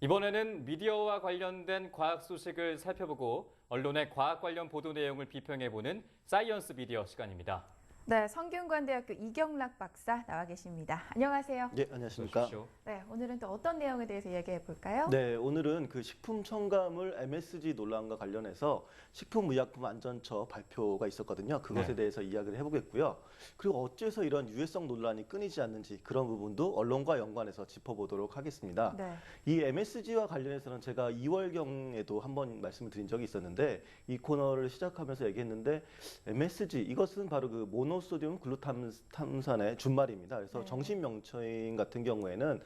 이번에는 미디어와 관련된 과학 소식을 살펴보고 언론의 과학 관련 보도 내용을 비평해보는 사이언스 미디어 시간입니다. 네, 성균관대학교 이경락 박사 나와 계십니다. 안녕하세요. 네, 안녕하십니까. 네, 오늘은 또 어떤 내용에 대해서 얘기해 볼까요? 네, 오늘은 그 식품 첨가물 MSG 논란과 관련해서 식품의약품안전처 발표가 있었거든요. 그것에 대해서 이야기를 해보겠고요. 그리고 어째서 이런 유해성 논란이 끊이지 않는지 그런 부분도 언론과 연관해서 짚어보도록 하겠습니다. 네. 이 MSG와 관련해서는 제가 2월경에도 한번 말씀을 드린 적이 있었는데 이 코너를 시작하면서 얘기했는데 MSG 이것은 바로 그 모노소듐 글루탐산의 준말입니다. 그래서 네. 정식 명칭 같은 경우에는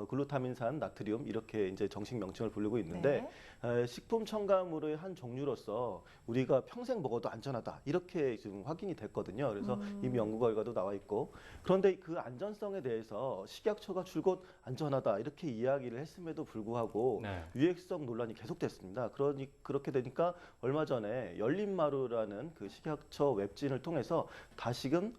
글루타민산 나트륨 이렇게 이제 정식 명칭을 부르고 있는데 식품 첨가물의 한 종류로서 우리가 평생 먹어도 안전하다 이렇게 지금 확인이 됐거든요. 그래서 이미 연구 결과도 나와 있고 그런데 그 안전성에 대해서 식약처가 줄곧 안전하다 이렇게 이야기를 했음에도 불구하고 유해성 논란이 계속됐습니다. 그렇게 되니까 얼마 전에 열린마루라는 그 식약처 웹진을 통해서 다시금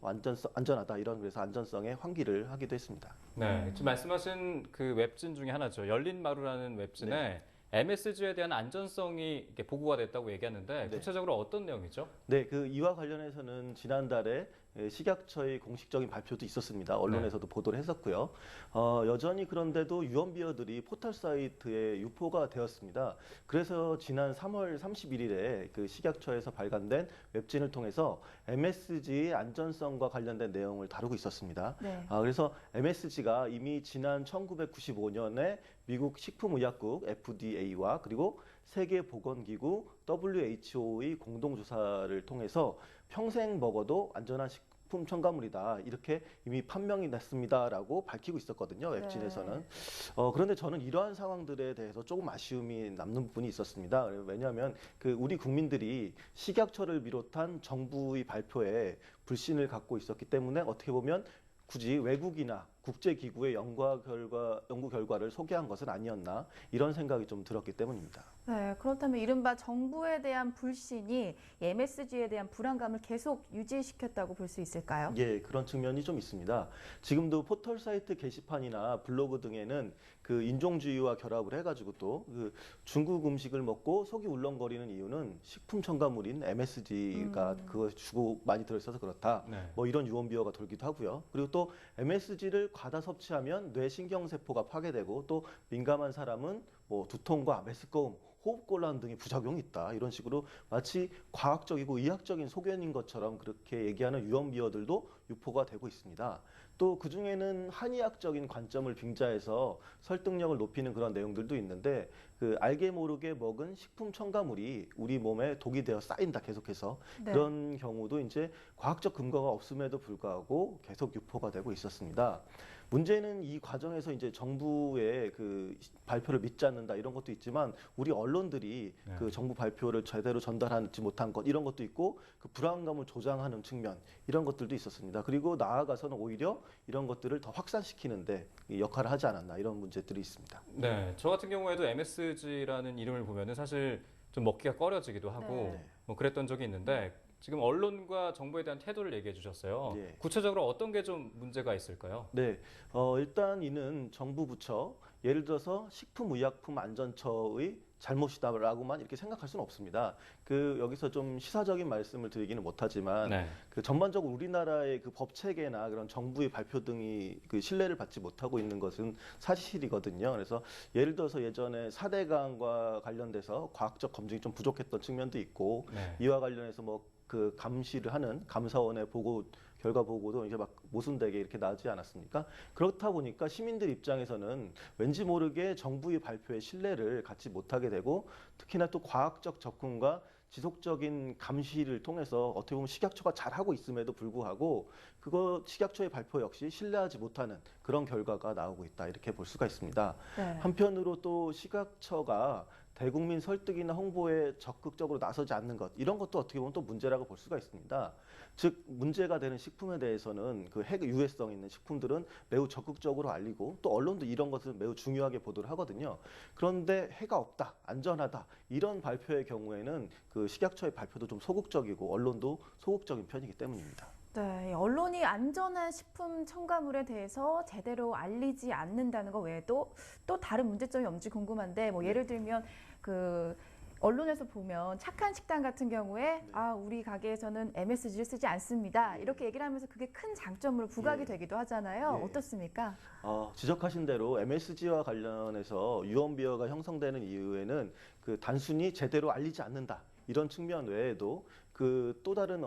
안전하다 이런 그래서 안전성에 환기를 하기도 했습니다. 네, 지금 말씀하신 그 웹진 중에 하나죠. 열린마루라는 웹진에 MSG에 대한 안전성이 이렇게 보고가 됐다고 얘기하는데 구체적으로 어떤 내용이죠? 네, 그 이와 관련해서는 지난달에 식약처의 공식적인 발표도 있었습니다. 언론에서도 보도를 했었고요. 여전히 그런데도 유언비어들이 포털 사이트에 유포가 되었습니다. 그래서 지난 3월 31일에 그 식약처에서 발간된 웹진을 통해서 MSG의 안전성과 관련된 내용을 다루고 있었습니다. 그래서 MSG가 이미 지난 1995년에 미국 식품의약국 FDA와 그리고 세계보건기구 WHO의 공동조사를 통해서 평생 먹어도 안전한 식품 첨가물이다 이렇게 이미 판명이 났습니다라고 밝히고 있었거든요. 웹진에서는. 그런데 저는 이러한 상황들에 대해서 조금 아쉬움이 남는 부분이 있었습니다. 왜냐하면 그 우리 국민들이 식약처를 비롯한 정부의 발표에 불신을 갖고 있었기 때문에 어떻게 보면 굳이 외국이나 국제기구의 연구 결과를 소개한 것은 아니었나 이런 생각이 좀 들었기 때문입니다. 네, 그렇다면 이른바 정부에 대한 불신이 MSG에 대한 불안감을 계속 유지시켰다고 볼 수 있을까요? 예, 그런 측면이 좀 있습니다. 지금도 포털 사이트 게시판이나 블로그 등에는 그 인종주의와 결합을 해가지고 또 그 중국 음식을 먹고 속이 울렁거리는 이유는 식품 첨가물인 MSG가 그거 주고 많이 들어있어서 그렇다. 뭐 이런 유언비어가 돌기도 하고요. 그리고 또 MSG를 과다 섭취하면 뇌신경세포가 파괴되고 또 민감한 사람은 뭐 두통과 메스꺼움, 호흡곤란 등의 부작용이 있다. 이런 식으로 마치 과학적이고 의학적인 소견인 것처럼 그렇게 얘기하는 유언비어들도 유포가 되고 있습니다. 또 그중에는 한의학적인 관점을 빙자해서 설득력을 높이는 그런 내용들도 있는데 그 알게 모르게 먹은 식품 첨가물이 우리 몸에 독이 되어 쌓인다 계속해서 그런 경우도 이제 과학적 근거가 없음에도 불구하고 계속 유포가 되고 있었습니다. 문제는 이 과정에서 이제 정부의 그 발표를 믿지 않는다 이런 것도 있지만 우리 언론들이 그 정부 발표를 제대로 전달하지 못한 것 이런 것도 있고 그 불안감을 조장하는 측면 이런 것들도 있었습니다. 그리고 나아가서는 오히려 이런 것들을 더 확산시키는데 역할을 하지 않았나 이런 문제들이 있습니다. 네, 저 같은 경우에도 MSG라는 이름을 보면은 사실 좀 먹기가 꺼려지기도 하고 뭐 그랬던 적이 있는데 지금 언론과 정부에 대한 태도를 얘기해 주셨어요. 구체적으로 어떤 게 좀 문제가 있을까요? 네, 일단 이는 정부 부처, 예를 들어서 식품의약품안전처의 잘못이다라고만 이렇게 생각할 수는 없습니다. 그 여기서 좀 시사적인 말씀을 드리기는 못하지만 그 전반적으로 우리나라의 그 법 체계나 그런 정부의 발표 등이 그 신뢰를 받지 못하고 있는 것은 사실이거든요. 그래서 예를 들어서 예전에 4대강과 관련돼서 과학적 검증이 좀 부족했던 측면도 있고 이와 관련해서 뭐 그 감시를 하는 감사원의 결과 보고도 이제 막 모순되게 이렇게 나오지 않았습니까? 그렇다 보니까 시민들 입장에서는 왠지 모르게 정부의 발표에 신뢰를 갖지 못하게 되고 특히나 또 과학적 접근과 지속적인 감시를 통해서 어떻게 보면 식약처가 잘하고 있음에도 불구하고 그거 식약처의 발표 역시 신뢰하지 못하는 그런 결과가 나오고 있다 이렇게 볼 수가 있습니다. 한편으로 또 식약처가 대국민 설득이나 홍보에 적극적으로 나서지 않는 것 이런 것도 어떻게 보면 또 문제라고 볼 수가 있습니다. 즉 문제가 되는 식품에 대해서는 그 유해성 있는 식품들은 매우 적극적으로 알리고 또 언론도 이런 것을 매우 중요하게 보도를 하거든요. 그런데 해가 없다, 안전하다 이런 발표의 경우에는 그 식약처의 발표도 좀 소극적이고 언론도 소극적인 편이기 때문입니다. 네, 언론이 안전한 식품 첨가물에 대해서 제대로 알리지 않는다는 것 외에도 또 다른 문제점이 없는지 궁금한데, 뭐 예를 들면 그 언론에서 보면 착한 식당 같은 경우에 우리 가게에서는 MSG를 쓰지 않습니다. 이렇게 얘기를 하면서 그게 큰 장점으로 부각이 되기도 하잖아요. 어떻습니까? 지적하신 대로 MSG와 관련해서 유언비어가 형성되는 이유에는 그 단순히 제대로 알리지 않는다. 이런 측면 외에도 그 또 다른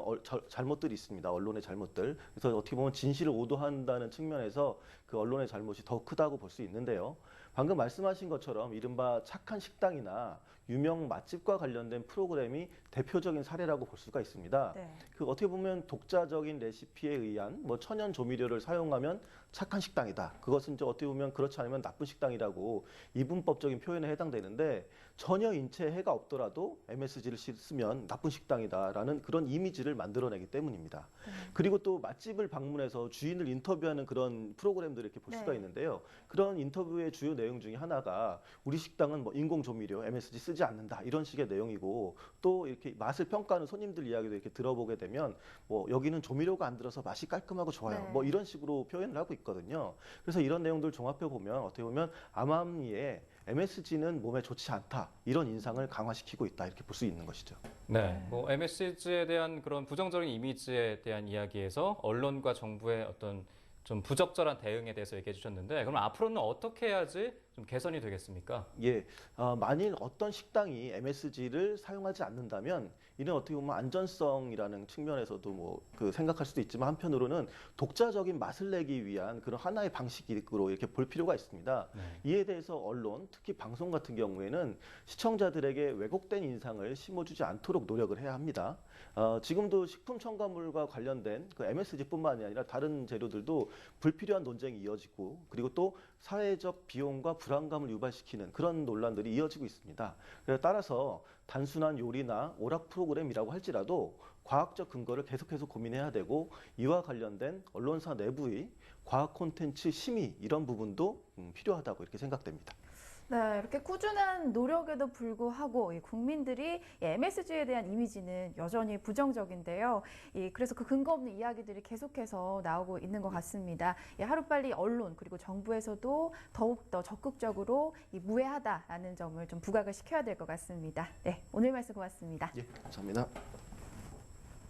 잘못들이 있습니다. 언론의 잘못들. 그래서 어떻게 보면 진실을 오도한다는 측면에서 그 언론의 잘못이 더 크다고 볼 수 있는데요. 방금 말씀하신 것처럼 이른바 착한 식당이나 유명 맛집과 관련된 프로그램이 대표적인 사례라고 볼 수가 있습니다. 네. 그 어떻게 보면 독자적인 레시피에 의한 뭐 천연 조미료를 사용하면 착한 식당이다. 그것은 이제 어떻게 보면 그렇지 않으면 나쁜 식당이라고 이분법적인 표현에 해당되는데 전혀 인체에 해가 없더라도 MSG를 쓰면 나쁜 식당이다라는 그런 이미지를 만들어내기 때문입니다. 그리고 또 맛집을 방문해서 주인을 인터뷰하는 그런 프로그램들을 이렇게 볼 수가 있는데요. 그런 인터뷰의 주요 내용 중에 하나가 우리 식당은 뭐 인공 조미료, MSG 쓰지 않는다 이런 식의 내용이고 또 이렇게 맛을 평가하는 손님들 이야기도 이렇게 들어보게 되면 뭐 여기는 조미료가 안 들어서 맛이 깔끔하고 좋아요. 뭐 이런 식으로 표현을 하고 있거든요. 그래서 이런 내용들 종합해 보면 어떻게 보면 암암리에 MSG는 몸에 좋지 않다 이런 인상을 강화시키고 있다 이렇게 볼 수 있는 것이죠. 네, 뭐 MSG에 대한 그런 부정적인 이미지에 대한 이야기에서 언론과 정부의 어떤 좀 부적절한 대응에 대해서 얘기해 주셨는데 그럼 앞으로는 어떻게 해야지 좀 개선이 되겠습니까? 만일 어떤 식당이 MSG를 사용하지 않는다면 이는 어떻게 보면 안전성이라는 측면에서도 뭐 그 생각할 수도 있지만 한편으로는 독자적인 맛을 내기 위한 그런 하나의 방식으로 이렇게 볼 필요가 있습니다. 이에 대해서 언론, 특히 방송 같은 경우에는 시청자들에게 왜곡된 인상을 심어주지 않도록 노력을 해야 합니다. 지금도 식품 첨가물과 관련된 그 MSG뿐만이 아니라 다른 재료들도 불필요한 논쟁이 이어지고 그리고 또 사회적 비용과 불안감을 유발시키는 그런 논란들이 이어지고 있습니다. 따라서 단순한 요리나 오락 프로그램이라고 할지라도 과학적 근거를 계속해서 고민해야 되고 이와 관련된 언론사 내부의 과학 콘텐츠 심의 이런 부분도 필요하다고 이렇게 생각됩니다. 네, 이렇게 꾸준한 노력에도 불구하고 이 국민들이 MSG에 대한 이미지는 여전히 부정적인데요. 그래서 그 근거 없는 이야기들이 계속해서 나오고 있는 것 같습니다. 하루빨리 언론 그리고 정부에서도 더욱더 적극적으로 무해하다라는 점을 좀 부각을 시켜야 될 것 같습니다. 네, 오늘 말씀 고맙습니다. 감사합니다.